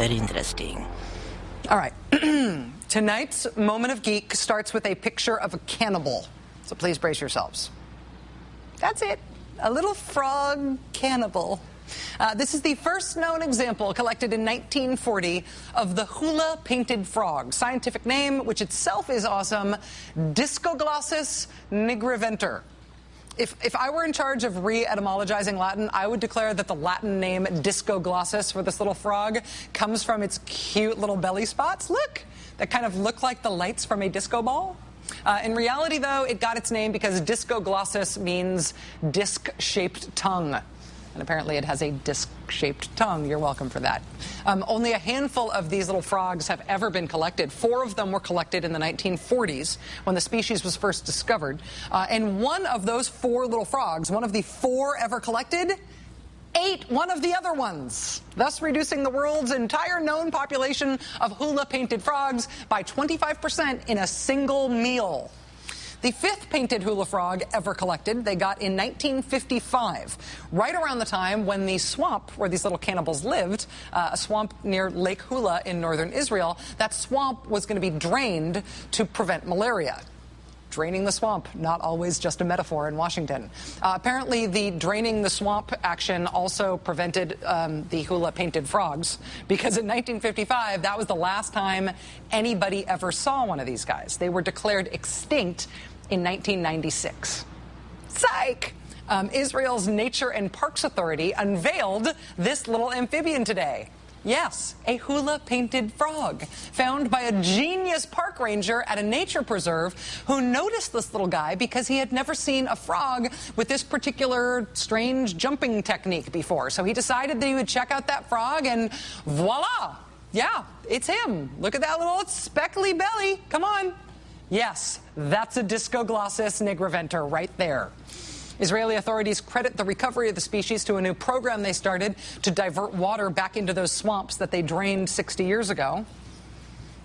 very interesting. All right. Tonight's Moment of Geek starts with a picture of a cannibal. So please brace yourselves. That's it. A little frog cannibal. This is the first known example collected in 1940 of the hula painted frog. Scientific name, which itself is awesome, Discoglossus nigriventer. If I were in charge of re-etymologizing Latin, I would declare that the Latin name Discoglossus for this little frog comes from its cute little belly spots. Look, that kind of look like the lights from a disco ball. In reality, though, it got its name because Discoglossus means disc-shaped tongue. And apparently it has a disc-shaped tongue. You're welcome for that. Only a handful of these little frogs have ever been collected. 4 of them were collected in the 1940s when the species was first discovered. And one of those 4 little frogs, one of the 4 ever collected, ate one of the other ones, thus reducing the world's entire known population of hula-painted frogs by 25% in a single meal. The 5th painted hula frog ever collected, they got in 1955, right around the time when the swamp where these little cannibals lived, a swamp near Lake Hula in northern Israel, that swamp was going to be drained to prevent malaria. Draining the swamp, not always just a metaphor in Washington. Apparently, the draining the swamp action also prevented the hula-painted frogs, because in 1955, that was the last time anybody ever saw one of these guys. They were declared extinct in 1996. Psych! Israel's Nature and Parks Authority unveiled this little amphibian today. Yes, a hula-painted frog, found by a genius park ranger at a nature preserve who noticed this little guy because he had never seen a frog with this particular strange jumping technique before. So he decided that he would check out that frog, and voila! Yeah, it's him. Look at that little speckly belly. Come on. Yes, that's a Discoglossus nigriventer right there. Israeli authorities credit the recovery of the species to a new program they started to divert water back into those swamps that they drained 60 years ago.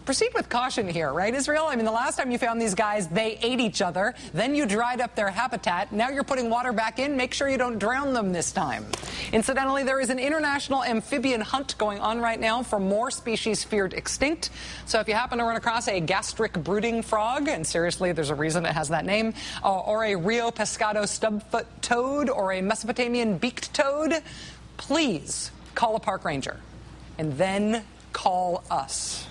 Proceed with caution here, right, Israel? I mean, the last time you found these guys, they ate each other. Then you dried up their habitat. Now you're putting water back in. Make sure you don't drown them this time. Incidentally, there is an international amphibian hunt going on right now for more species feared extinct. So if you happen to run across a gastric brooding frog, and seriously, there's a reason it has that name, or a Rio Pescado stubfoot toad, or a Mesopotamian beaked toad, please call a park ranger and then call us.